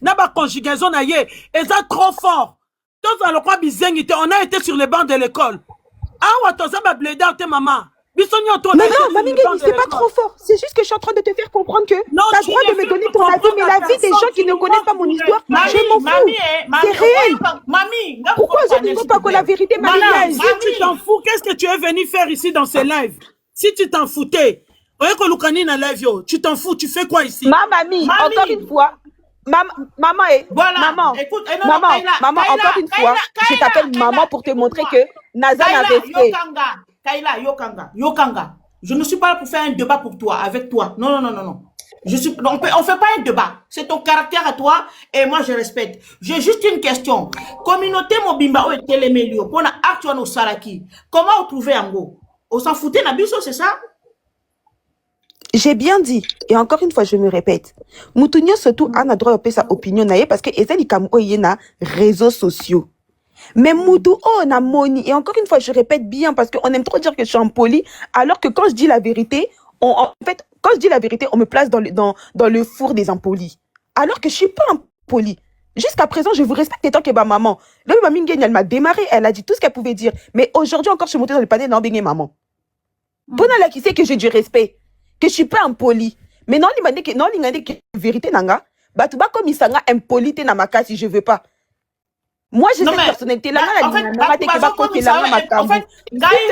n'a pas conjugaison naïe, et ça trop fort. Tous alors quoi on a été sur les bancs de l'école. Ah ouais, toi ça va bleder tes maman. Mais non, Mamie Ngeni, c'est pas trop fort. C'est juste que je suis en train de te faire comprendre que tu as le droit de me donner ton avis, mais la vie des gens qui ne connaissent pas mon histoire, je m'en fous. C'est réel. Pourquoi je ne dis pas que la vérité m'a dit? Si tu t'en fous, qu'est-ce que tu es venu faire ici dans ces lives? Si tu t'en foutais, tu t'en fous, tu fais quoi ici? Ma mamie, encore une fois. Maman, écoute, maman, encore une fois, je t'appelle maman pour te montrer que Naza n'a respect. Kayla, Yokanga. Je ne suis pas là pour faire un débat pour toi, avec toi. Non. On fait pas un débat. C'est ton caractère à toi et moi je respecte. J'ai juste une question. Communauté Mobimba ou Télémélio, pour na actuellement au Saraki. Comment vous trouvez Ango? On s'en foutait Nabiso, c'est ça? J'ai bien dit, et encore une fois, je me répète, Moutounio surtout a droit de sa opinion parce que ezali kamko yena réseaux sociaux. Mais Moutou, on a moni. Et encore une fois, je répète bien parce qu'on aime trop dire que je suis impoli, alors que quand je dis la vérité, en fait, quand je dis la vérité, on me place dans le four des impolis. Alors que je suis pas impoli. Jusqu'à présent, je vous respecte tant que ma maman. Le Mamie Ngeni, elle m'a démarré, elle a dit tout ce qu'elle pouvait dire. Mais aujourd'hui encore, je suis montée dans le panel dans Bengé maman. Bona là qui sait que j'ai du respect, que je suis pas impoli. Mais non, il m'a dit que non, il m'a dit que vérité nanga, bah tu vas comme il s'anga impolité na ma case si je veux pas. Moi, j'ai cette personnalité-là. En fait,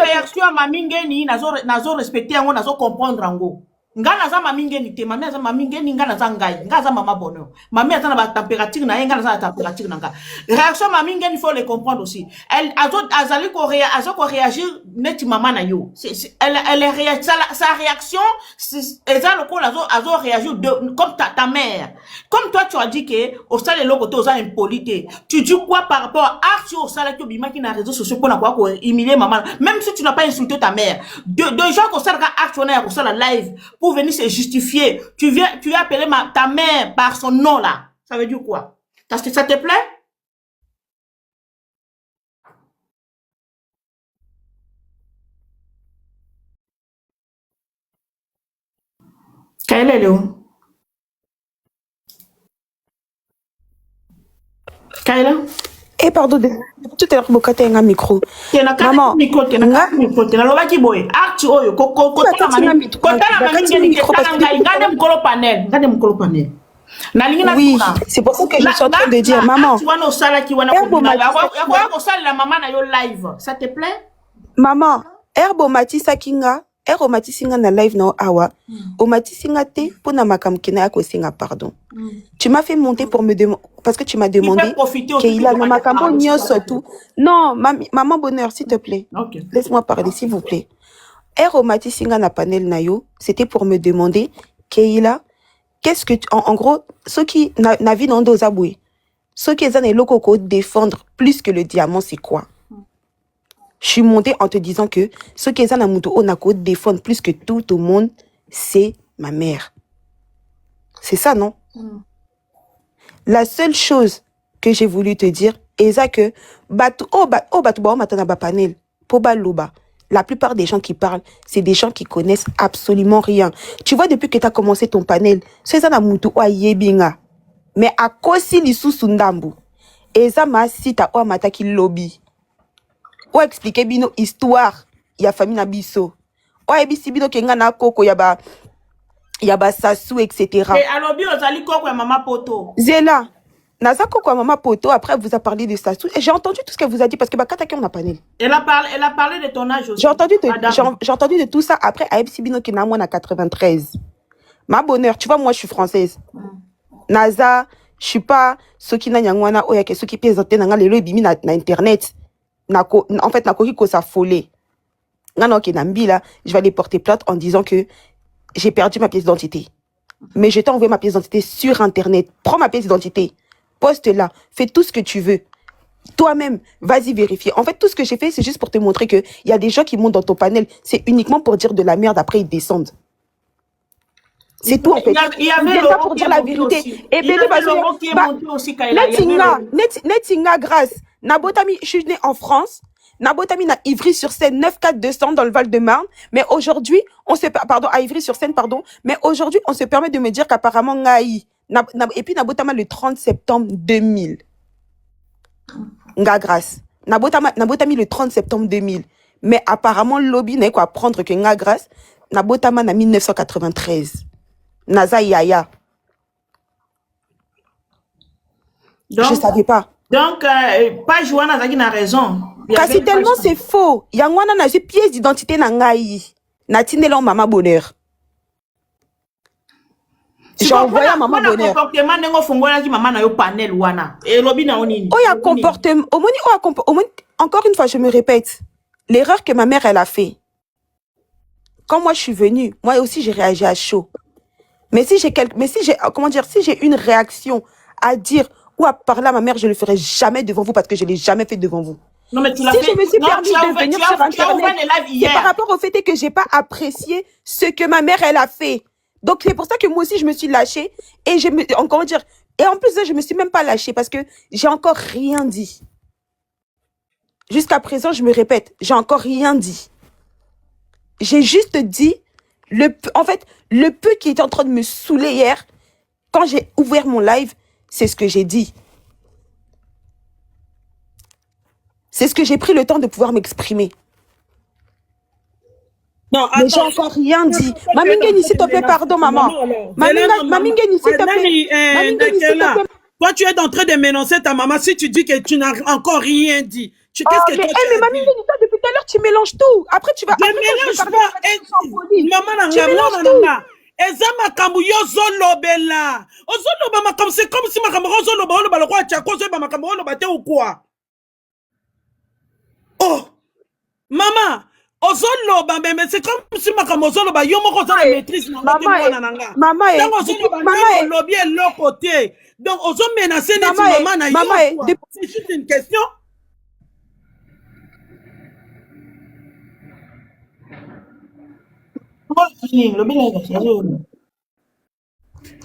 réaction à Mamie Ngeni, nazo respecter ango, nazo comprendre ango. Nga naza Mamie Ngeni te, mami aza Mamie Ngeni, nga naza ngai, nga aza mama bonheur. Mami aza na ba température na nga naza na température na nga. Réaction Mamie Ngeni, il faut le comprendre aussi. Elle azali ko réagir neti mama na yo. Elle réagit, sa réaction, eza loko azo réagir comme ta mère. Comme toi tu as dit que au stade de l'autre aux impolité. Tu dis quoi par rapport à Arthur au stade qui bima qui na réseaux sociaux pour na quoi humilier maman. Même si tu n'as pas insulté ta mère. De gens au stade Arthur na au stade live pour venir se justifier. Tu as appelé ta mère par son nom là. Ça veut dire quoi? Ça te plaît? Kayla, elle est où? Kayla? Eh, pardon, tout à l'heure, Bokate a un micro. Maman, oui, c'est pour ça que je suis en train de dire, maman. Ça te plaît? Maman, Herbo Matissa Kinga. Ero matisinga na live na awa. O matisinga te pour na makam kena ko singa pardon. Tu m'as fait monter pour me demander parce que tu m'as demandé qu'il a na makambo nyonso tout. Non, maman bonheur s'il te plaît. Okay. Laisse-moi parler s'il vous plaît. Ero matisinga na panel na yo, c'était pour me demander Keila, qu'est-ce que en gros ceux qui na vie dans dos aboué. Ceux qui ont loko ko défendre plus que le diamant c'est quoi? Je suis montée en te disant que ce qui est en Onako défendre plus que tout le monde, c'est ma mère. C'est ça, non? La seule chose que j'ai voulu te dire, est que la plupart des gens qui parlent, c'est des gens qui connaissent absolument rien. Tu vois, depuis que tu as commencé ton panel, c'est ça yebinga. Mais à kosi lisu sundambu. Et ça m'a cité à mataki lobby. Ou expliquer bino histoire ya famille na biso. Ou ebisi bino kenga na koko yaba sasu etc. Et alors bien ozali koko ya mama poto. Zela. Naza koko ya mama poto après vous a parlé de sasu et j'ai entendu tout ce que vous a dit parce que bakata ki on a panel. Elle a parlé de ton âge aussi. J'ai entendu de tout ça après à ebisi bino kena moi na 93. Ma bonheur, tu vois moi je suis française. Naza, je suis pas ce qui na nyangwana oya ke ce qui présenter na lelo ebimi na internet. En fait, Nakori ça folé. Non, ok, Nambila, je vais aller porter plainte en disant que j'ai perdu ma pièce d'identité. Mais je t'ai envoyé ma pièce d'identité sur Internet. Prends ma pièce d'identité. Poste-la. Fais tout ce que tu veux. Toi-même, vas-y vérifier. En fait, tout ce que j'ai fait, c'est juste pour te montrer qu'il y a des gens qui montent dans ton panel. C'est uniquement pour dire de la merde, après ils descendent. C'est tout en fait. Il y avait pas pour dire la vérité. Et bien, Netinga, grâce. Nabotami, je suis née en France. Nabotami na Ivry-sur-Seine 94200 dans le Val-de-Marne. Mais aujourd'hui, à Ivry-sur-Seine, pardon. Mais aujourd'hui, on se permet de me dire qu'apparemment, Ngaï, Et puis nabotama le 30 septembre 2000. Nga grâce. Nabotami le 30 septembre 2000. Mais apparemment, lobby n'a quoi apprendre que nga grâce. Nabotama na 1993. Naza Yaya. Donc, Je savais pas. Donc, pas Joanna Zagi n'a raison. Kasi tellement c'est faux. Yangwana n'a eu pièce d'identité na ngai. Na tinela maman bonheur. J'ai envoyé à maman bonheur. Comportement nengo fongola ki maman na yo panel wana. Et Robi na onini. Oh ya comportement. Encore une fois je me répète. L'erreur que ma mère elle a fait. Quand moi je suis venue, moi aussi j'ai réagi à chaud. Mais si j'ai si j'ai une réaction à dire ou à parler à ma mère, je le ferai jamais devant vous parce que je l'ai jamais fait devant vous. Non, mais tu l'as si fait. Je me suis permis de venir sur Internet, c'est par rapport au fait que j'ai pas apprécié ce que ma mère elle a fait. Donc c'est pour ça que moi aussi je me suis lâchée et et en plus je me suis même pas lâchée parce que j'ai encore rien dit. Jusqu'à présent, je me répète, j'ai encore rien dit. J'ai juste dit le peu qui était en train de me saouler hier quand j'ai ouvert mon live, c'est ce que j'ai dit. C'est ce que j'ai pris le temps de pouvoir m'exprimer. Non, mais j'ai encore rien dit. Mamingeni, s'il te plaît, pardon, maman. Mamingeni, s'il te plaît. Toi, tu es en train de m'énoncer ta maman si tu dis que tu n'as encore rien dit. Mais Mamingeni, toi, depuis tout à l'heure, tu mélanges tout. Après, tu vas... Je mélange pas. Tu mélanges tout. Eza makambu yo zolobela. Ozoloba makambu, c'est comme si makambu ozoloba oloba le roi tchako zoba makambu oloba te ou quoi? Oh, maman, ozoloba mais c'est comme si makambu ozoloba yo moko za la maîtrise na ngati mwana nanga. Maman, maman, lobby est l'autre côté. Donc ozo menacer net maman na yo. C'est juste une question.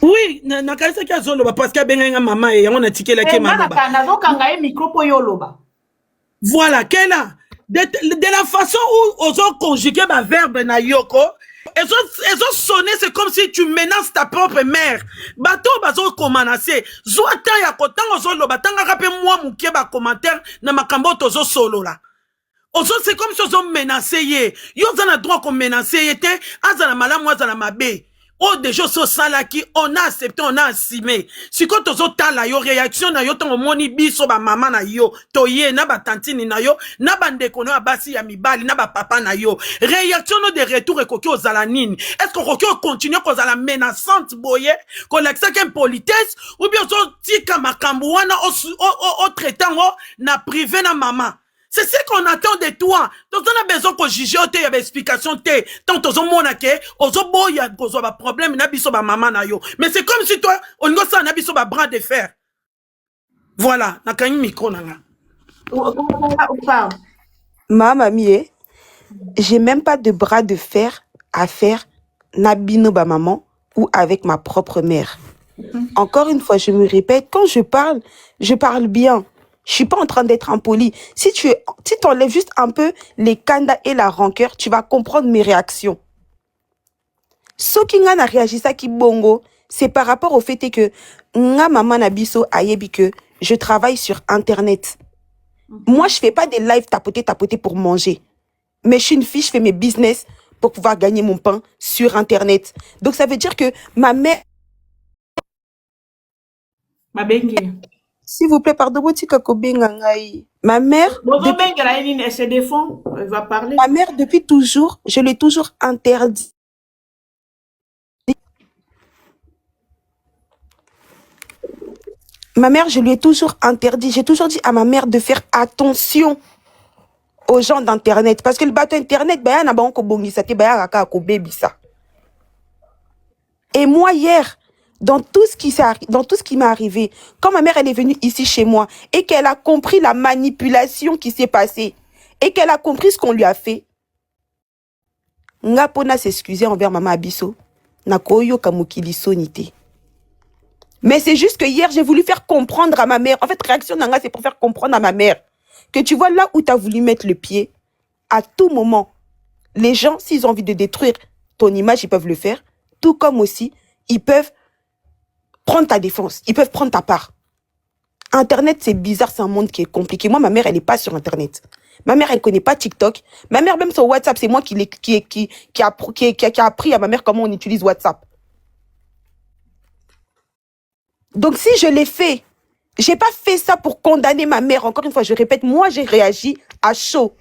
Oui, nakalisa ki azoloba parce que benga maman et on a tiqué la ke maloba. Voilà, kena de la façon où ozo conjuguer ma verbe na yoko, ezo sonner c'est comme si tu menaces ta propre mère. Bato bazo ko menacer. Zoata ya kotango zoloba tanga kape moi mukie ba commentaire na makambo tozo solo là. C'est comme si on menacé ye. Yo zana droit qu'on menacé ye te, azana malamu azana mabe. Oh déjà so salaki, on a accepté, on a assumé. Si quand ozo tala yo réaction na yo tango moni biso ba mama na yo, toye na ba tantini na yo, na ba ndeko no abasi ya mibali na ba papa na yo. Réaction no de retour ekoki ozala nini? Est-ce qu'on koki continue kozala menaçante boye, qu'on l'accepte une politesse ou bien ozo tika makambu wana o traitant na privé na maman? C'est ce qu'on attend de toi. Donc, on a besoin qu'on juge, il y a des explications. Tant que on a un problème, maman na yo. Mais c'est comme si toi, on a un bras de fer. Voilà, on a un micro. Ma mamie, j'ai même pas de bras de fer à faire nabino ba maman ou avec ma propre mère. Encore une fois, je me répète, quand je parle bien. Je suis pas en train d'être impoli. Si tu enlèves juste un peu les candas et la rancœur, tu vas comprendre mes réactions. Sokinga n'a réagi ça qui bongo, c'est par rapport au fait que nga maman nabiso ayebi que je travaille sur Internet. Moi, je fais pas des lives tapoter pour manger. Mais je suis une fille, je fais mes business pour pouvoir gagner mon pain sur Internet. Donc, ça veut dire que ma mère... Ma bengue. S'il vous plaît, pardon, ma mère, elle se défend, elle va parler. Ma mère, depuis toujours, je l'ai toujours interdit. Ma mère, je lui ai toujours interdit. J'ai toujours dit à ma mère de faire attention aux gens d'Internet. Parce que le bateau Internet, et moi, hier, dans tout ce qui m'est arrivé, quand ma mère elle est venue ici chez moi et qu'elle a compris la manipulation qui s'est passée et qu'elle a compris ce qu'on lui a fait, nga pona s'excuser envers maman Abisso, na koyo kamukili sonité. Mais c'est juste que hier j'ai voulu faire comprendre à ma mère. En fait, réaction nanga c'est pour faire comprendre à ma mère que tu vois là où tu as voulu mettre le pied, à tout moment, les gens s'ils ont envie de détruire ton image, ils peuvent le faire, tout comme aussi ils peuvent prendre ta défense. Ils peuvent prendre ta part. Internet, c'est bizarre, c'est un monde qui est compliqué. Moi, ma mère, elle n'est pas sur Internet. Ma mère, elle connaît pas TikTok. Ma mère, même sur WhatsApp, c'est moi qui a appris à ma mère comment on utilise WhatsApp. Donc, si je l'ai fait, j'ai pas fait ça pour condamner ma mère. Encore une fois, je répète, moi, j'ai réagi à chaud.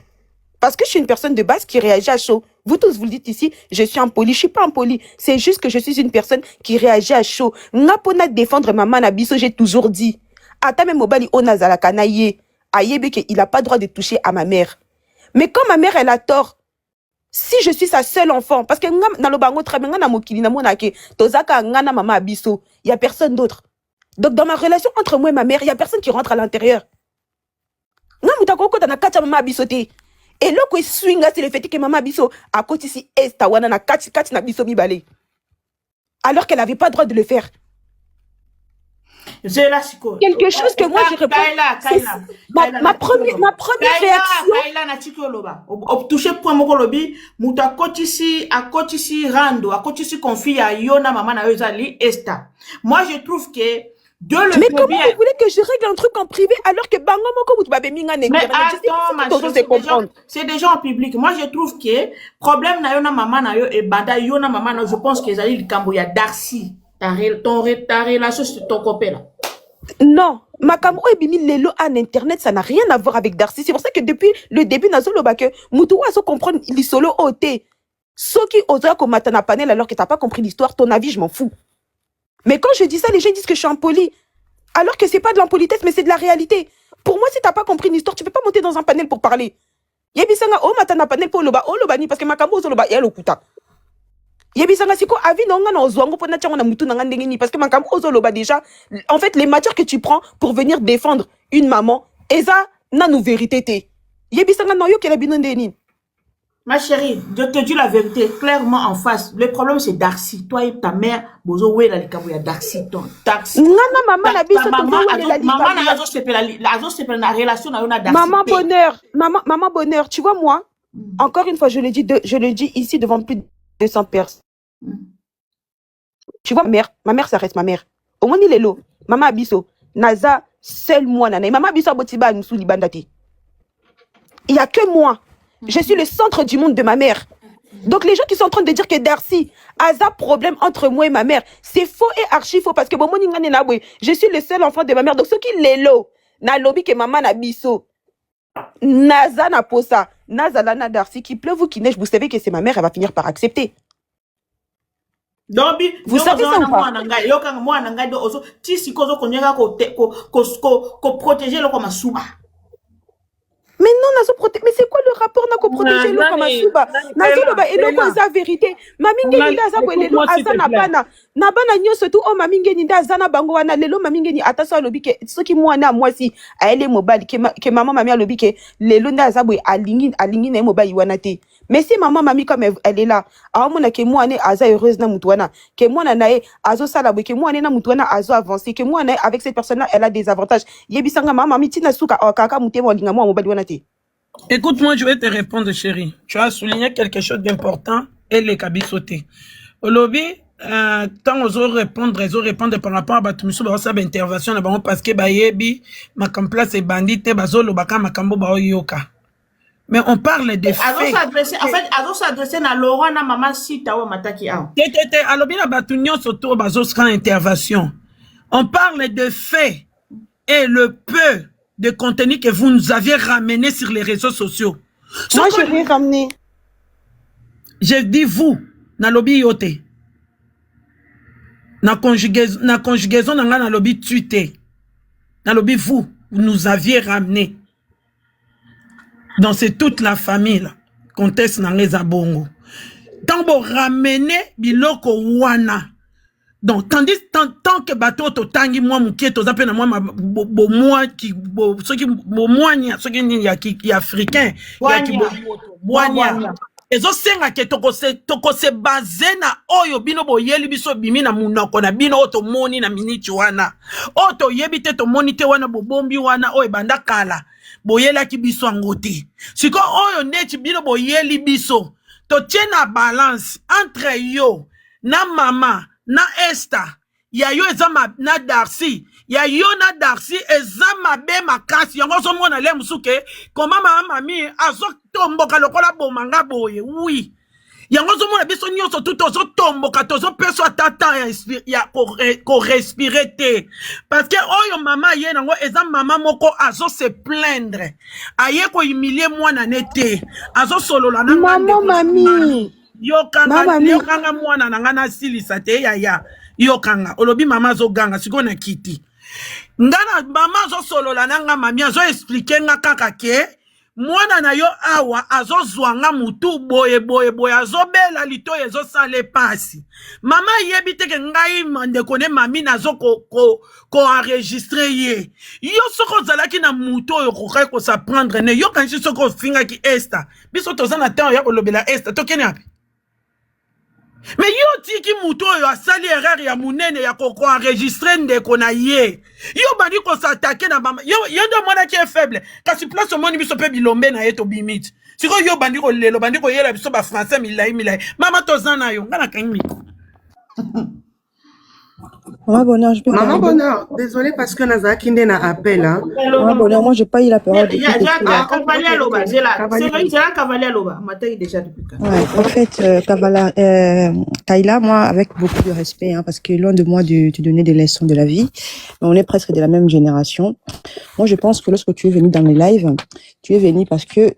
Parce que je suis une personne de base qui réagit à chaud. Vous tous, vous le dites ici, je suis impoli. Je suis pas impoli. C'est juste que je suis une personne qui réagit à chaud. Ngapona défendre maman na biso, j'ai toujours dit. Ata même mobali onazala kanaye. Ayebe il a pas droit de toucher à ma mère. Mais quand ma mère, elle a tort, si je suis sa seule enfant, parce que dans le bango très bien, na mokili na monake, tozaka ngana mama abiso, il y a personne d'autre. Donc dans ma relation entre moi et ma mère, il y a personne qui rentre à l'intérieur. Ngamutako na kacha mama abiso te. Et là que swinga c'est le fait que maman abiso a côté si esta wana na kachi na biso mibale. Alors qu'elle n'avait pas le droit de le faire. Quelque chose que moi je réponds. Ma première réaction. Kaila na tiki oloba. Touché point moko lobi, muta kotisi rando, a kotisi confie à Yona maman na ezali esta. Moi je trouve que mais comment vous voulez que je règle un truc en privé alors que bango moko mutu babe minga ne. Mais attends, c'est déjà en public. Moi je trouve que problème na Yona maman na yo et banda Yona maman na, je pense que ezali likambo ya Darcy. Ta relation sur ton copain là. Non, makambo ebimi lelo en internet, ça n'a rien à voir avec Darcy. C'est pour ça que depuis le début nazolo ba que mutu wa so comprendre l'isolo oté. Soki oza ko matana panel alors que t'as pas compris l'histoire, ton avis je m'en fous. Mais quand je dis ça, les gens disent que je suis impoli. Alors que c'est pas de l'impolitesse, mais c'est de la réalité. Pour moi, si t'as pas compris une histoire, tu peux pas monter dans un panel pour parler. Yebisanga o matana panel pour loba ni parce que makambo zo loba yelo kuta. Yebisanga siko avi nonga na ozwango pona tchango na mutu nanga ndengeni parce que makambo zo loba déjà en fait les matières que tu prends pour venir défendre une maman, eza na nou vérité te. Yebisanga no yo kela bino ndeni. Ma chérie, je te dis la vérité, clairement en face. Le problème, c'est Darcy. Toi et ta mère, bozo oué la likabu ya Darcy. Darcy. Nana maman la biso maman na azo sepela la relation na yona Darcy. Maman bonheur, tu vois moi, encore une fois, je le dis ici devant plus de 200 personnes. Tu vois ma mère ça reste ma mère. Au moins il est là. Maman abiso, naza seul moi nana. Maman abiso abotiba nous libandati. Il y a que moi. Je suis le centre du monde de ma mère. Donc les gens qui sont en train de dire que Darcy a un problème entre moi et ma mère, c'est faux et archi faux parce que je suis le seul enfant de ma mère. Donc ceux qui l'élo, na lobby que maman na biso, naza na posa, naza na Darcy, qui pleuve ou qui neige, vous savez que c'est ma mère, elle va finir par accepter. Vous savez ça ou pas? Mais non, mais c'est quoi le rapport na ko protéger l'eau comme Asuba? Nazoloba et l'eau sa vérité. Mamingeni ndaza lelo azana bana. Na bana nyoso tout o mamingeni ndazana bango wana lelo mamingeni ataso lobi ke soki mwana mwasi aele mobali ke maman mami alobi ke lelo ndaza boy alingi na mobali wana te. Mais si maman mami comme elle est là, aomona ke mwana aza heureuse na mutu wana, ke mwana nae azo sala boy ke mwana na mutu wana azo avancer, ke mwana avec cette personne là elle a des avantages. Yebisanga maman mami tina suka kaka mutema linga mwa mobali wana te. Écoute, moi, je vais te répondre, chérie. Tu as souligné quelque chose d'important et les cabissotés. Au lobby, tant aux autres répondre par rapport à Batumiso, intervention parce que Bayebi, ma place est bandit, Bazolo, Baka, Makambo, Baoyoka. Mais on parle des faits. En fait, Azo s'adresser à Laurent, à maman, si tu as mataki. Alors, bien, Batunio, surtout, Bazo sera intervention. On parle de faits et le peu de contenu que vous nous aviez ramené sur les réseaux sociaux. Moi, je l'ai ramené. Je dis vous, na lobby yote. Na conjugaison, na lobby tuité. Na lobby vous nous aviez ramené. Donc c'est toute la famille, là. Conteste na les abongo. Tant vous ramener biloko wana. Donc, tant que bateau to tangi moi mouké to zape na moi moi qui ceux qui ceux qui africain qui boania ezo senga ke toko se basé na oyo bino boyeli biso bimi na munoko na bino oto moni na miniti wana oto yebite to moni te wana bobombi wana oyo banda kala boyela ki biso ngote siko oyo neti bino boyeli biso to tiena balance entre yo na mama na esta ya yo eza na Darcy ya yo na Darcy eza mabe makasi yango ozomona le musuke koma mami azotomboka lokola bomanga boye oui yango ozomona biso nyonso tout tozotomboka tozopeso atata ya korespire te parce que oyo mama ye nango eza mama moko azose plaindre aye kohumilie mwana ne te azosolola na Maman, mamie. yokanga mwana na nga nasilisa te yaya yokanga olobi mama azoganga sikoyo na kiti ngana mama azosolola na nga mami azoexplike nga kaka ke mwana na yo awa azozwanga mutu boye azobela litoyi ezosala pasi mama yebi teke ngai ndeko ne mami nazo koenregistre ye yo soko ozalaki na mutu oyo kokai kosaprendre ne yo kanisi soko ofingaki Esther biso toza na temps ya kolobela Esther tokeni api mais yo tiki mutu oyo asali erreur ya munene ya koenregistre ndeko na ye yo bandi kosatake na mama yo ndo mwana ki faible kasi place omoni biso pe bilombe na ye tobimiti sikoyo yo bandi kolelo bandi koyela biso ba français milai mama toza na yo nga na kangi miko Maman Bonheur, je peux Maman parler. Bonheur, désolé parce que Nazaki n'a appel. Hein. Maman Bonheur, moi, j'ai pas eu la parole depuis que Cavalier à l'Oba, c'est là, Cavalier à l'Oba. Matin, déjà depuis quand. Ouais, en fait, Kayla, moi, avec beaucoup de respect, hein, parce que loin de moi de te donner des leçons de la vie, mais on est presque de la même génération. Moi, je pense que lorsque tu es venu dans les lives, tu es venu parce que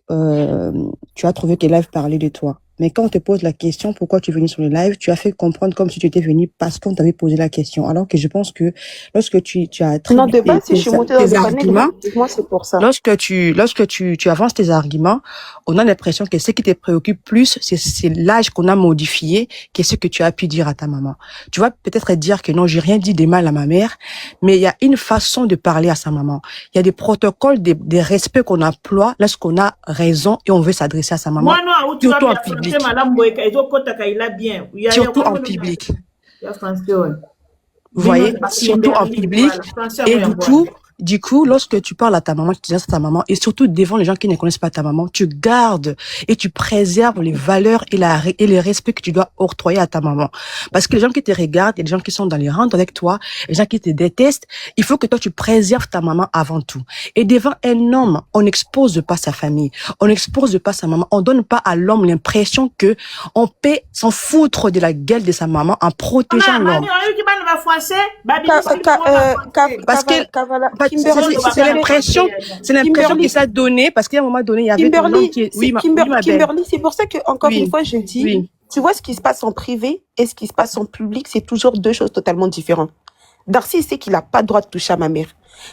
tu as trouvé que les lives parlaient de toi. Mais quand on te pose la question, pourquoi tu es venu sur le live, tu as fait comprendre comme si tu étais venu parce qu'on t'avait posé la question. Alors que je pense que lorsque tu as Non, de base, si tes je suis montée dans le arguments, panel, moi, c'est pour ça. lorsque tu avances tes arguments, on a l'impression que ce qui te préoccupe plus, c'est l'âge qu'on a modifié, que ce que tu as pu dire à ta maman. Tu vas peut-être dire que non, j'ai rien dit de mal à ma mère, mais il y a une façon de parler à sa maman. Il y a des protocoles, des respects qu'on emploie lorsqu'on a raison et on veut s'adresser à sa maman. Surtout en public. Surtout en public. Vous voyez, surtout en public. Et du coup, lorsque tu parles à ta maman, tu dis à ta maman, et surtout devant les gens qui ne connaissent pas ta maman, tu gardes et tu préserves les valeurs et les respects que tu dois octroyer à ta maman. Parce que les gens qui te regardent, et les gens qui sont dans les rangs avec toi, les gens qui te détestent, il faut que toi tu préserves ta maman avant tout. Et devant un homme, on n'expose pas sa famille, on n'expose pas sa maman, on donne pas à l'homme l'impression que on peut s'en foutre de la gueule de sa maman en protégeant l'homme. Parce que c'est l'impression que ça a donné, parce qu'à un moment donné, il y avait un homme qui... Oui, Kimberly, c'est pour ça que, encore Oui. une fois, je dis, Oui. tu vois, ce qui se passe en privé et ce qui se passe en public, c'est toujours deux choses totalement différentes. Darcy sait qu'il n'a pas le droit de toucher à ma mère.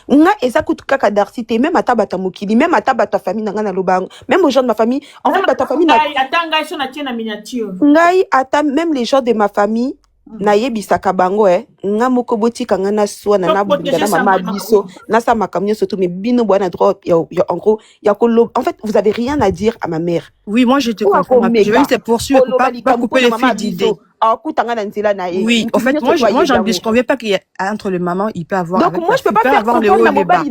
Nga ezakut kaka Darcy te même ata bata mokili, même ata bata famille nanga na lobango, même aux gens de ma famille, en fait bata famille na ngai ata même les gens de ma famille na yebisaka bango nga moko botika nga na swa na bunda na mama biso na sa makamyo surtout mais bino bwana droit en gros en fait vous avez rien à dire à ma mère. Oui, moi je te comprends. Je vais te poursuivre pour pas couper les fils d'idées. Oui, en fait, moi je ne conviens pas qu'il y a entre le maman, il peut avoir. Donc moi je peux pas faire avoir le haut et le bas. Oui,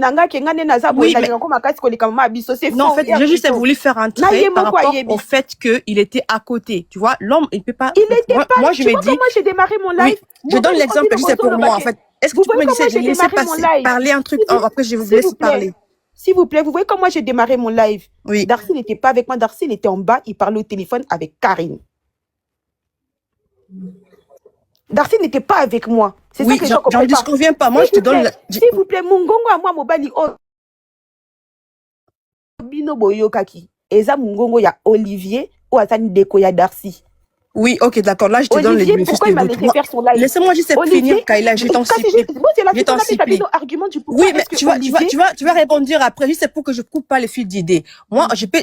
non, en fait, j'ai juste voulu faire un trait par rapport au fait qu'il était à côté. Tu vois, l'homme, il peut pas. Il était pas. Moi, je me dis. Moi j'ai démarré mon live. Je donne l'exemple juste pour moi, en fait. Est-ce que tu peux me laisser parler un truc, après je vous laisse parler. S'il vous plaît, vous voyez comment j'ai démarré mon live? Oui. Darcy n'était pas avec moi, Darcy il était en bas, il parlait au téléphone avec Karine. Darcy n'était pas avec moi. C'est ça que je comprends pas. J'en disconviens pas. Moi, je te donne... S'il vous plaît, Mungongo à moi, Mobali, Bino Boyokaki. Eza Mungongo, il y a Olivier, ou Azani Deko, il y a Darcy. Oui, ok, d'accord. Là, je te donne les bénéfices pourquoi il m'a laissé faire son live? Laissez-moi juste finir, Kayla. Je t'en supplie. Je t'en supplie. Oui, mais tu vas répondre après. Juste pour que je coupe pas les fils d'idées. Moi, je peux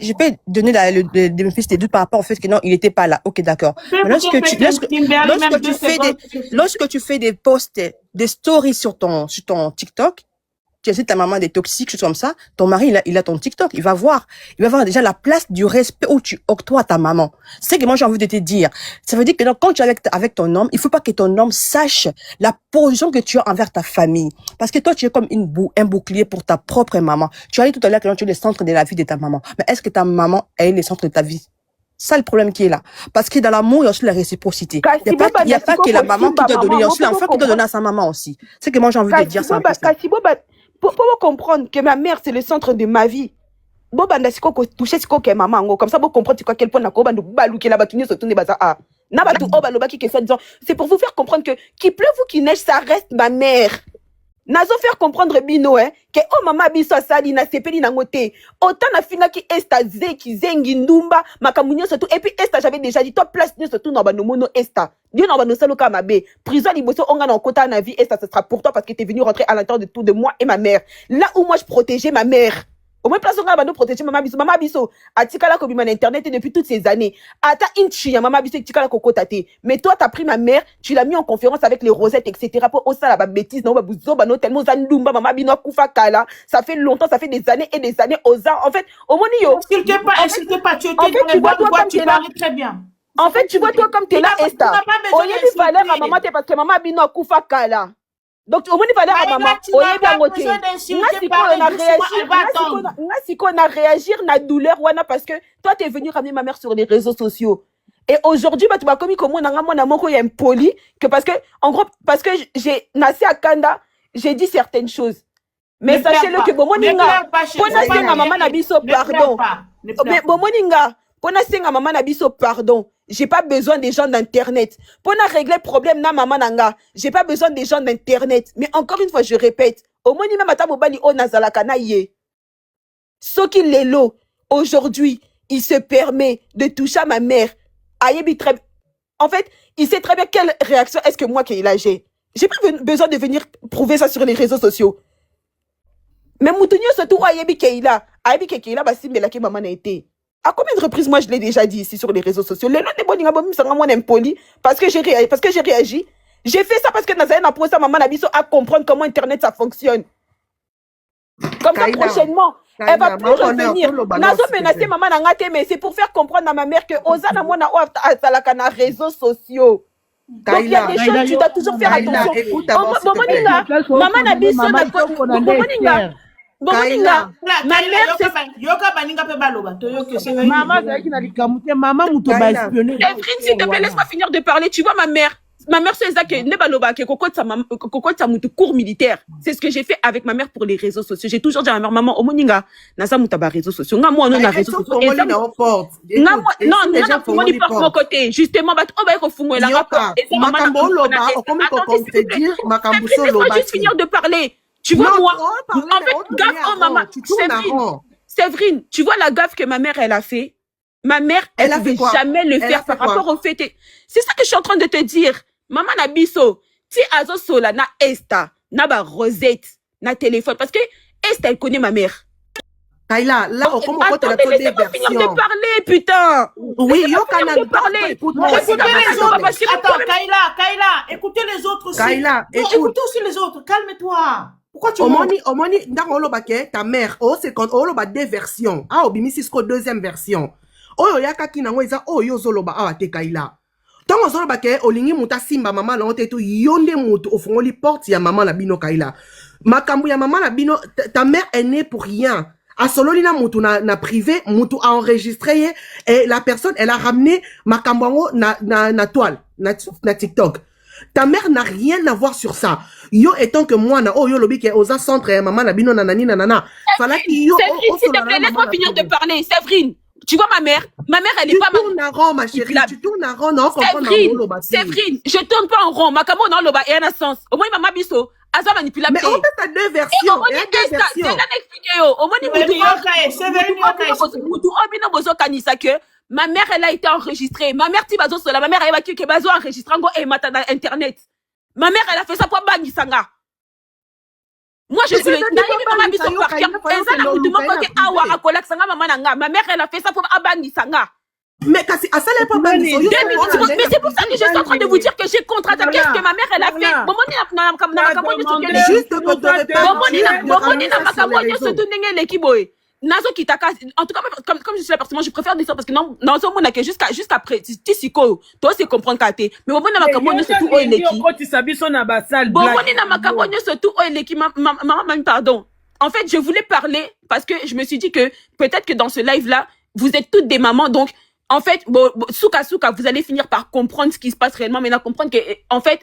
donner les bénéfices des doutes par rapport au fait que non, il était pas là. Ok, d'accord. Lorsque tu fais des posts, des stories sur ton TikTok, tu as ta maman des toxiques, choses comme ça, ton mari, il a ton TikTok, il va voir déjà la place du respect où tu octroies ta maman. C'est que moi, j'ai envie de te dire. Ça veut dire que quand tu es avec ton homme, il faut pas que ton homme sache la position que tu as envers ta famille. Parce que toi, tu es comme un bouclier pour ta propre maman. Tu as dit tout à l'heure que tu es le centre de la vie de ta maman. Mais est-ce que ta maman, elle est le centre de ta vie? Ça, le problème qui est là. Parce que dans l'amour, il y a aussi la réciprocité. Kasi Il n'y a pas que la maman qui doit donner, il y a aussi maman, l'enfant qui doit donner à sa maman aussi. C'est que moi, j'ai envie de dire ça. Pour comprendre que ma mère, c'est le centre de ma vie. Bon, banda siko ko toucher siko ke maman, comme ça, vous comprenez à quel point na ko bandu balu ke la batuni se tourner baza a. Na batu o baloba ki que disant, c'est pour vous faire comprendre que qu'il pleuve ou qu'il neige, ça reste ma mère. Nazo faire comprendre bino que oh mama biso sali na sepeli na ngote autant na fina ki esta zeki zengi ndumba makamunyo surtout et puis esta j'avais déjà dit toi place ni surtout na banomono esta Dieu na banosalo ka mabe prison liboso onga na kota na vie esta ce sera pour toi parce que tu es venu rentrer à l'intérieur de tout de moi et ma mère là où moi je protégeais ma mère. Au moins, place on a protéger maman biso. Maman biso, a tikala ko bima na internet depuis toutes ces années. Ata inchi ya maman biso tikala ko kotate. Mais toi, t'as pris ma mère, tu l'as mis en conférence avec les rosettes, etc. Pour osa la bêtise, non, babuzo, bano, tellement zandumba, maman bino kufa kala. Ça fait longtemps, ça fait des années et des années osa. En fait, au moins, yo. Insulte pas, tu étais dans les bois, tu parlais très bien. En fait, tu vois, toi, comme t'es là, Esther. On y a du valeur à maman, parce que maman bino kufa kala. Donc, au moins, il va dire à maman, on est bien moté. On a réagir na douleur, parce que toi, tu es venu ramener ma mère sur les réseaux sociaux. Et aujourd'hui, tu m'as commis comme mon amour, il y a impoli, que parce que, en gros, parce que j'ai nassé à Kanda, j'ai dit certaines choses. Mais sachez-le que, bon, moninga, maman nabiso, pardon. Mais bon, moninga, maman nabiso, pardon. J'ai pas besoin des gens d'internet. Pour régler le problème na maman nanga, j'ai pas besoin des gens d'internet. Mais encore une fois, je répète, au moins même ata mobali o nazalaka na ye. Soki lelo, aujourd'hui, il se permet de toucher à ma mère. Ayebi très. En fait, il sait très bien quelle réaction est-ce que moi qui ai j'ai. J'ai pas besoin de venir prouver ça sur les réseaux sociaux. Mais Moutounio surtout ayebi keila, basi melaki maman na été. À combien de reprises, moi, je l'ai déjà dit ici sur les réseaux sociaux. Les noms des bonnes sont vraiment impolis parce que j'ai réagi. J'ai fait ça parce que Nazaïen a posé à maman Nabiso à comprendre comment Internet ça fonctionne. Comme ça, prochainement, elle va plus revenir. Nazo menacé maman Nangate, mais c'est pour faire comprendre à ma mère que Ozana Mona Oaftalaka na réseaux sociaux. Donc il y a des choses, tu dois toujours faire attention. Maman Nabiso, Bon, ma mère, c'est maman, s'il te plaît, laisse-moi finir de parler. Tu vois, ma mère, c'est ça que Nebaloba, que Coco de cours militaire. C'est ce que j'ai fait avec ma mère pour les réseaux sociaux. J'ai toujours dit à ma mère, maman, Omoninga, Nasa Moutaba réseaux sociaux. Nga moi, on a réseaux sociaux. Non, moi, il porte mon côté. Justement, laisse-moi juste finir de parler. Tu vois, moi, en fait, gaffe, oh maman, Séverine, tu vois la gaffe que ma mère, elle a fait. Ma mère, elle ne pouvait jamais le faire par rapport au fait. C'est ça que je suis en train de te dire. Maman Nabiso, si Azo Sola, na Esta, na ba Rosette, na téléphone, parce que Esta, elle connaît ma mère. Kaila, là, on commence à te laissez-moi finir de parler, putain. Oui, yo, Kaila, parler. Écoutez les autres. Attends, Kaila, écoutez les autres aussi. Kaila, écoute aussi les autres. Calme-toi. Pourquoi tu Omoni, dans Olobake, ta mère, c'est quand Oloba deux versions. Ah, Obimi, c'est ce deuxième version. Oyo yaka kina ngweza, oyo zoloba, ah, te Kaila. Tant Zolobake, olingi muta simba maman, la honte tout, yonde mutu, au fond, li porte ya maman la bino Kaila. Makambu ya maman la bino, ta mère est née pour rien. A Sololina mutu na privé, mutu a enregistré, et la personne, elle a ramené Makambu na toile, na TikTok. Ta mère n'a rien à voir sur ça. Yo étant que moi na yo lobi ke oza centre maman na bino nanani nanana. Fallait que yo Séverine, s'il te plaît, laisse-moi finir de parler. Séverine, tu vois ma mère, elle est pas mal. Tu tournes en rond ma chérie, tu tournes en rond, non Séverine, je tourne pas en rond. Makamo non loba et un sens. Au moins maman biso, aza manipulable. Mais on fait deux versions. Au moins ma mère, elle a été enregistrée. Ma mère, ma mère, elle a été enregistrée et dans Internet. Ma mère, elle a fait ça pour Bangisanga. Moi, je suis ma mère, elle a fait ça pour Bangisanga. Mais c'est pour ça que je suis en train de vous dire que j'ai contre-attaqué ce que ma mère, elle a fait. Juste pour te répéter. Nazo Kitaka, en tout cas, comme je suis la personne, je préfère dire ça parce que non, ce monde que jusqu'après, Tissiko, toi aussi comprendre Kate. Mais au moins, na makamoni surtout o eleki. Maman, pardon. En fait, je voulais parler parce que je me suis dit que peut-être que dans ce live-là, vous êtes toutes des mamans, donc, en fait, souka, vous allez finir par comprendre ce qui se passe réellement, maintenant comprendre que, en fait,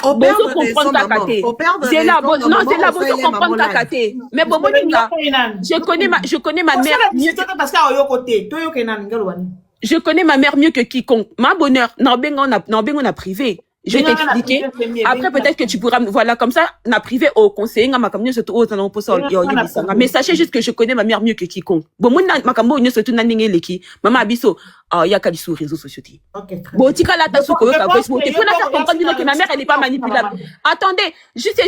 Au père de raison, maman. Au père de c'est là, raison, non, maman, c'est là, on vous fait les comprendre mamans kakaté. Mais bon, moninga, je connais ma mère mieux que, parce que yo côté, toi yo kenan ngelo wani. je connais ma mère mieux que quiconque. Ma bonheur, non, on a privé. Je vais t'expliquer. Après, peut-être que tu pourras, voilà, comme ça, on a privé au conseiller, ma camion, surtout aux alentours pour ça, mais sachez juste que je connais ma mère mieux que quiconque. Bon, moi, ma camion, on surtout n'aningé leki. Maman abisso, il y a qu'à sur les réseaux sociaux. Bon, tika la tasse au Facebook. Tu peux la faire comprendre que ma mère, elle n'est pas manipulable. Attendez, juste,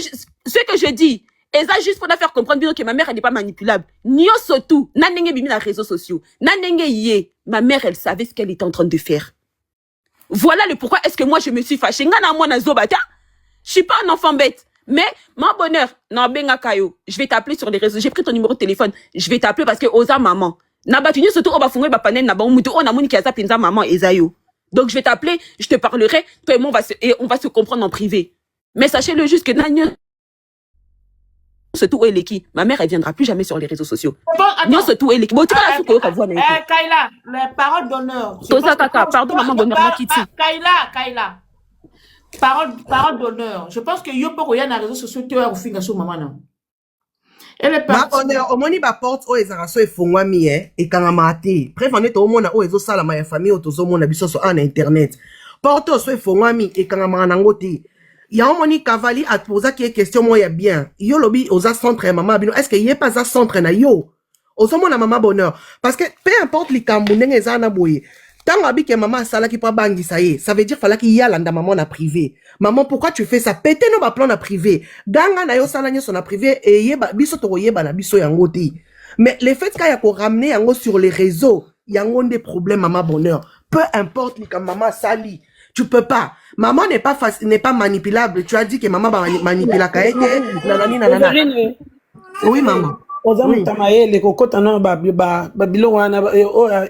ce que je dis. Et ça, juste pour la faire comprendre que ma mère, elle n'est pas manipulable. Nio surtout, n'aningé bimi les réseaux sociaux. N'aningé yé. Ma mère, elle savait ce qu'elle était en train de faire. Voilà le pourquoi est-ce que moi je me suis fâchée. Je suis pas un enfant bête. Mais, mon bonheur, non, benga kayo. Je vais t'appeler sur les réseaux. J'ai pris ton numéro de téléphone. Je vais t'appeler parce que osa maman. Na batuni surtout on va founger ba panen na ba mutu on a moni qui a pinza maman ezayo. Donc je vais t'appeler, je te parlerai, toi et moi on va se comprendre en privé. Mais sachez-le juste que Nanya surtout Eleki, ma mère elle viendra plus jamais sur les réseaux sociaux. Non surtout Eleki. Bon tu vas la souko ka voir na. Kaila, la parole d'honneur. Toza kaka, pardon maman bonheur makiti. Kaila. Parole d'honneur. Je pense que yo poko ya na réseaux sociaux tu as ofinga so maman na. Elle est partie. Ma honneur, au moni ba porte o ezaraso e fongwami e kangama te. Prévendez to mona o ezo sala ma famille o tozo mona biso so en internet. Porte o so e fongwami e kangama nango te. Ya moni Cavali a posé qui question moya bien. Yo lobi oza centre maman bino. Est-ce que y est pas à centre na yo? Ozo mona maman bonheur parce que peu importe les kambundenge ezana boye. Tant que maman sala qui pas bangi ça y est, ça veut dire fallait qu'il y a l'anda maman na privé. Maman pourquoi tu fais ça? Pété no ba plan na privé. Ganga na yo sala nyo na privé et yeba biso to yeba na biso yango te. Mais le fait qu'il y a pour ramener yango sur les réseaux, yango des problèmes maman bonheur. Peu importe les maman sali, tu peux pas. Maman n'est pas manipulable. Tu as dit que maman va manipuler la kaete nanana. Oui maman. Oui. Les cocottes non babilo wana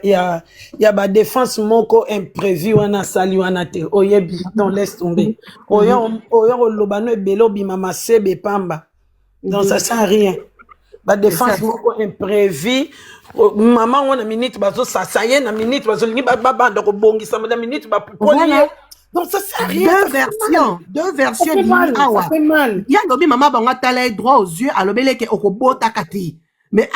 ya ba défense moko imprévu wana sali wana te oyebi donc laisse tomber oyo lobano ebelo bima masebe pamba donc ça sert à rien ba défense moko imprévu maman wana minute bazo sasaye na minute bazo lingi ba banda ko bongisa na minute ba pukoli donc ça sert à rien. Deux versions. Ça fait mal. Il y a lobi maman banga tala droit aux yeux, alobele ke okobota kati. Mais